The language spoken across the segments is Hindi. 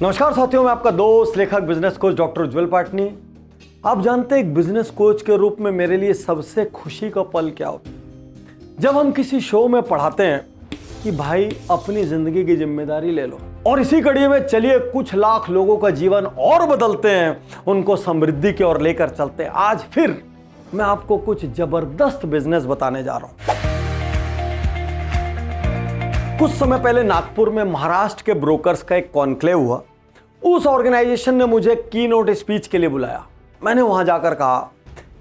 नमस्कार साथियों, मैं आपका दोस्त लेखक बिजनेस कोच डॉक्टर उज्जवल पाटनी। आप जानते हैं एक बिजनेस कोच के रूप में मेरे लिए सबसे खुशी का पल क्या होता है? जब हम किसी शो में पढ़ाते हैं कि भाई अपनी जिंदगी की जिम्मेदारी ले लो, और इसी कड़ी में चलिए कुछ लाख लोगों का जीवन और बदलते हैं, उनको समृद्धि की ओर लेकर चलते हैं। आज फिर मैं आपको कुछ जबरदस्त बिजनेस बताने जा रहा हूं। कुछ समय पहले नागपुर में महाराष्ट्र के ब्रोकर्स का एक कॉन्क्लेव हुआ। उस ऑर्गेनाइजेशन ने मुझे की नोट स्पीच के लिए बुलाया। मैंने वहां जाकर कहा,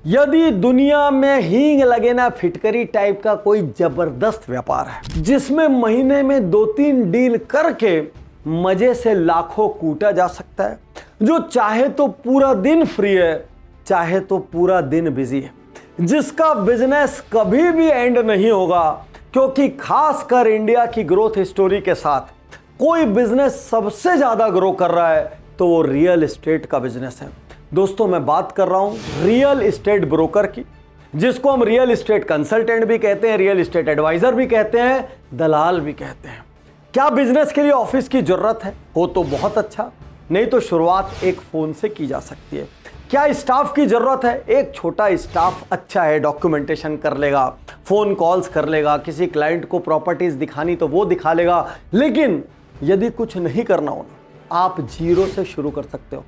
यदि दुनिया में हींग लगे ना फिटकरी टाइप का कोई जबरदस्त व्यापार है जिसमें महीने में 2-3 डील करके मजे से लाखों कूटा जा सकता है, जो चाहे तो पूरा दिन फ्री है, चाहे तो पूरा दिन बिजी है, जिसका बिजनेस कभी भी एंड नहीं होगा, क्योंकि खासकर इंडिया की ग्रोथ स्टोरी के साथ कोई बिजनेस सबसे ज्यादा ग्रो कर रहा है तो वो रियल एस्टेट का बिजनेस है। दोस्तों, मैं बात कर रहा हूं रियल एस्टेट ब्रोकर की, जिसको हम रियल एस्टेट कंसल्टेंट भी कहते हैं, रियल एस्टेट एडवाइजर भी कहते हैं, दलाल भी कहते हैं। क्या बिजनेस के लिए ऑफिस की जरूरत है? हो तो बहुत अच्छा, नहीं तो शुरुआत एक फोन से की जा सकती है। क्या स्टाफ की जरूरत है? एक छोटा स्टाफ अच्छा है, डॉक्यूमेंटेशन कर लेगा, फोन कॉल्स कर लेगा, किसी क्लाइंट को प्रॉपर्टीज दिखानी तो वो दिखा लेगा। लेकिन यदि कुछ नहीं करना हो ना, आप जीरो से शुरू कर सकते हो।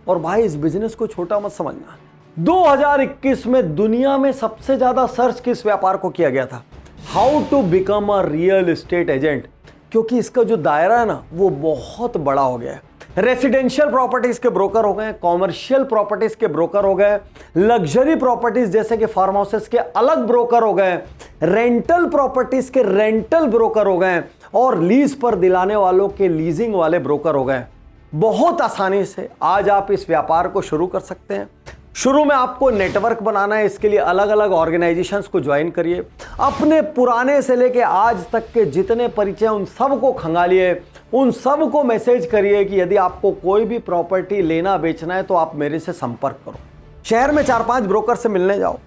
और भाई, इस बिजनेस को छोटा मत समझना। 2021 में दुनिया में सबसे ज्यादा सर्च किस व्यापार को किया गया था? How to become a real estate agent, क्योंकि इसका जो दायरा है ना वो बहुत बड़ा हो गया है। रेसिडेंशियल प्रॉपर्टीज के ब्रोकर हो गए, कॉमर्शियल प्रॉपर्टीज के ब्रोकर हो गए, लग्जरी प्रॉपर्टीज जैसे कि फार्म हाउसेस के अलग ब्रोकर हो गए, रेंटल प्रॉपर्टीज के रेंटल ब्रोकर हो गए, और लीज पर दिलाने वालों के लीजिंग वाले ब्रोकर हो गए। बहुत आसानी से आज आप इस व्यापार को शुरू कर सकते हैं। शुरू में आपको नेटवर्क बनाना है, इसके लिए अलग अलग ऑर्गेनाइजेशंस को ज्वाइन करिए। अपने पुराने से लेके आज तक के जितने परिचय उन सब को खंगालिए, उन सब को मैसेज करिए कि यदि आपको कोई भी प्रॉपर्टी लेना बेचना है तो आप मेरे से संपर्क करो। शहर में 4-5 ब्रोकर से मिलने जाओ,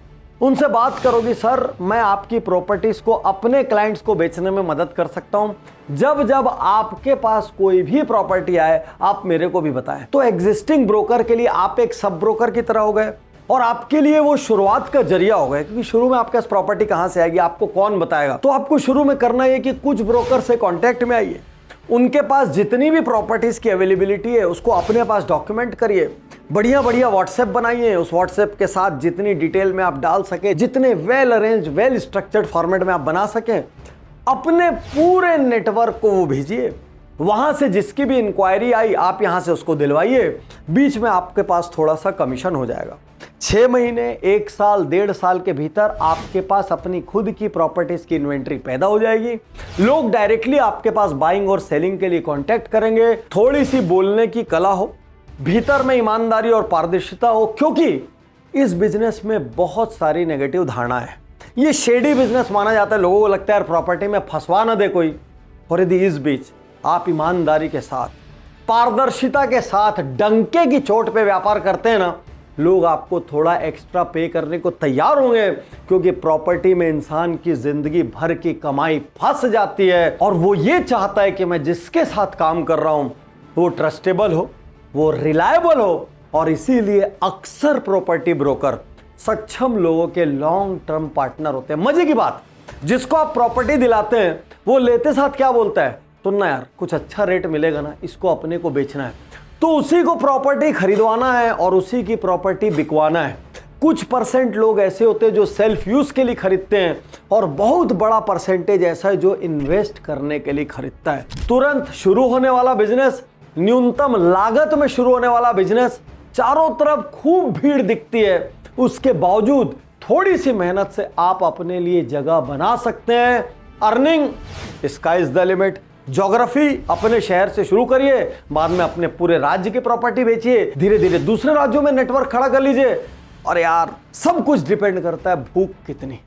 उनसे बात करोगी, सर मैं आपकी प्रॉपर्टीज को अपने क्लाइंट्स को बेचने में मदद कर सकता हूं। जब जब आपके पास कोई भी प्रॉपर्टी आए आप मेरे को भी बताएं। तो एग्जिस्टिंग ब्रोकर के लिए आप एक सब ब्रोकर की तरह हो गए, और आपके लिए वो शुरुआत का जरिया हो गए, क्योंकि शुरू में आपके पास प्रॉपर्टी कहां से आएगी, आपको कौन बताएगा। तो आपको शुरू में करना है कि कुछ ब्रोकर से कॉन्टैक्ट में आइए, उनके पास जितनी भी प्रॉपर्टीज की अवेलेबिलिटी है उसको अपने पास डॉक्यूमेंट करिए, बढ़िया बढ़िया व्हाट्सएप बनाइए। उस व्हाट्सएप के साथ जितनी डिटेल में आप डाल सके, जितने well arrange well structured format में आप बना सकें, अपने पूरे नेटवर्क को वो भेजिए। वहां से जिसकी भी इंक्वायरी आई आप यहां से उसको दिलवाइए। बीच में आपके पास थोड़ा सा कमीशन हो जाएगा। 6 महीने, 1 साल, 1.5 साल के भीतर आपके पास अपनी खुद की प्रॉपर्टीज की इन्वेंट्री पैदा हो जाएगी। लोग डायरेक्टली आपके पास बाइंग और सेलिंग के लिए कांटेक्ट करेंगे। थोड़ी सी बोलने की कला हो, भीतर में ईमानदारी और पारदर्शिता हो, क्योंकि इस बिजनेस में बहुत सारी नेगेटिव धारणा है। ये शेडी बिजनेस माना जाता है। लोगों को लगता है यार प्रॉपर्टी में फंसवा ना दे कोई। और यदि इस बीच आप ईमानदारी के साथ, पारदर्शिता के साथ, डंके की चोट पे व्यापार करते हैं ना, लोग आपको थोड़ा एक्स्ट्रा पे करने को तैयार होंगे, क्योंकि प्रॉपर्टी में इंसान की जिंदगी भर की कमाई फंस जाती है। और वो ये चाहता है कि मैं जिसके साथ काम कर रहा हूं वो ट्रस्टेबल हो, वो रिलायबल हो, और इसीलिए अक्सर प्रॉपर्टी ब्रोकर सक्षम लोगों के लॉन्ग टर्म पार्टनर होते हैं। मजे की बात, जिसको आप प्रॉपर्टी दिलाते हैं वो लेते साथ क्या बोलता है, सुनना यार कुछ अच्छा रेट मिलेगा ना, इसको अपने को बेचना है, तो उसी को प्रॉपर्टी खरीदवाना है और उसी की प्रॉपर्टी बिकवाना है। कुछ परसेंट लोग ऐसे होते हैं जो सेल्फ यूज के लिए खरीदते हैं, और बहुत बड़ा परसेंटेज ऐसा है जो इन्वेस्ट करने के लिए खरीदता है। तुरंत शुरू होने वाला बिजनेस, न्यूनतम लागत में शुरू होने वाला बिजनेस, चारों तरफ खूब भीड़ दिखती है, उसके बावजूद थोड़ी सी मेहनत से आप अपने लिए जगह बना सकते हैं। Earning sky is the limit. Geography अपने शहर से शुरू करिए, बाद में अपने पूरे राज्य की प्रॉपर्टी बेचिए, धीरे धीरे दूसरे राज्यों में नेटवर्क खड़ा कर लीजिए। और यार सब कुछ डिपेंड करता है भूख कितनी।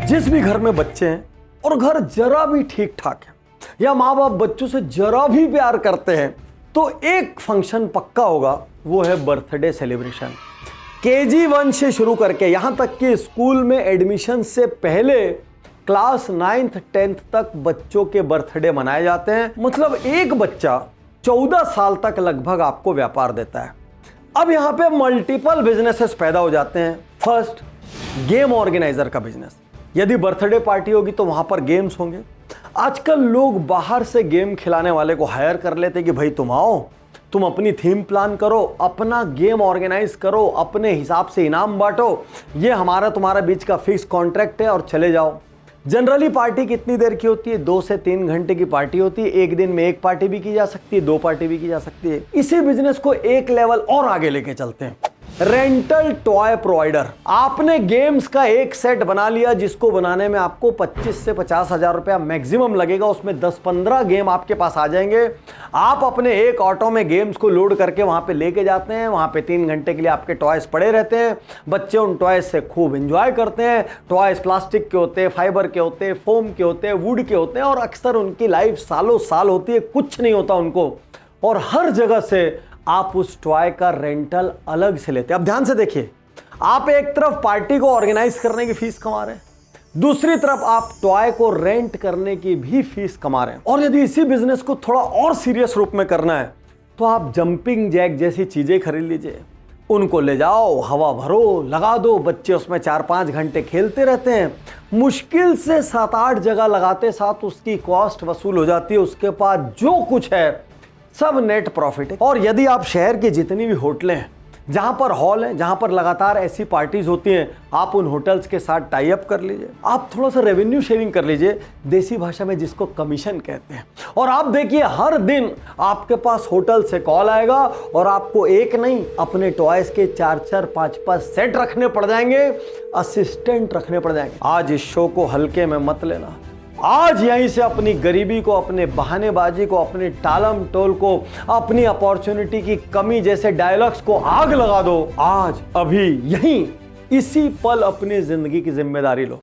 जिस भी घर में बच्चे हैं और घर जरा भी ठीक ठाक है, या माँ बाप बच्चों से जरा भी प्यार करते हैं, तो एक फंक्शन पक्का होगा, वो है बर्थडे सेलिब्रेशन। KG 1 से शुरू करके यहां तक कि स्कूल में एडमिशन से पहले क्लास 9th 10th तक बच्चों के बर्थडे मनाए जाते हैं। मतलब एक बच्चा 14 साल तक लगभग आपको व्यापार देता है। अब यहां पे मल्टीपल बिजनेसेस पैदा हो जाते हैं। फर्स्ट, गेम ऑर्गेनाइजर का बिजनेस। यदि बर्थडे पार्टी होगी तो वहां पर गेम्स होंगे। आजकल लोग बाहर से गेम खिलाने वाले को हायर कर लेते कि भाई तुम आओ, तुम अपनी थीम प्लान करो, अपना गेम ऑर्गेनाइज करो, अपने हिसाब से इनाम बांटो, ये हमारा तुम्हारा बीच का फिक्स कॉन्ट्रैक्ट है और चले जाओ। जनरली पार्टी कितनी देर की होती है? 2 से 3 घंटे की पार्टी होती है। एक दिन में 1 पार्टी भी की जा सकती है, 2 पार्टी भी की जा सकती है। इसी बिजनेस को एक लेवल और आगे लेके चलते हैं। Rental toy provider. आपने गेम्स का एक सेट बना लिया जिसको बनाने में आपको 25 से 50 हजार रुपया मैक्सिमम लगेगा। उसमें 10-15 गेम आपके पास आ जाएंगे। आप अपने एक ऑटो में गेम्स को लोड करके वहां पे लेके जाते हैं। वहां पे 3 घंटे के लिए आपके टॉयज पड़े रहते हैं। बच्चे उन टॉयज से खूब एंजॉय करते हैं। टॉयज प्लास्टिक के होते हैं, फाइबर के होते हैं, फोम के होते हैं, वुड के होते हैं और अक्सर उनकी लाइफ सालों साल होती है, कुछ नहीं होता उनको। और हर जगह से आप उस टॉय का रेंटल अलग से लेते हैं। अब ध्यान से देखिए, आप एक तरफ पार्टी को ऑर्गेनाइज करने की फीस कमा रहे हैं, दूसरी तरफ आप टॉय को रेंट करने की भी फीस कमा रहे हैं। और यदि इसी बिजनेस को थोड़ा और सीरियस रूप में करना है तो आप जंपिंग जैक जैसी चीजें खरीद लीजिए। उनको ले जाओ, हवा भरो, लगा दो, बच्चे उसमें 4-5 घंटे खेलते रहते हैं। मुश्किल से 7-8 जगह लगाते साथ उसकी कॉस्ट वसूल हो जाती है। उसके बाद जो कुछ है सब नेट प्रॉफिट है। और यदि आप शहर की जितनी भी होटलें हैं जहां पर हॉल है, जहां पर लगातार ऐसी पार्टीज होती हैं, आप उन होटल्स के साथ टाई अप कर लीजिए। आप थोड़ा सा रेवेन्यू शेयरिंग कर लीजिए, देसी भाषा में जिसको कमीशन कहते हैं। और आप देखिए हर दिन आपके पास होटल से कॉल आएगा और आपको एक नहीं, अपने टॉयज के 4-4, 5-5 सेट रखने पड़ जाएंगे, असिस्टेंट रखने पड़ जाएंगे। आज इस शो को हल्के में मत लेना। आज यहीं से अपनी गरीबी को, अपने बहानेबाजी को, अपने टालम टोल को, अपनी अपॉर्चुनिटी की कमी जैसे डायलॉग्स को आग लगा दो। आज अभी यहीं इसी पल अपनी जिंदगी की जिम्मेदारी लो।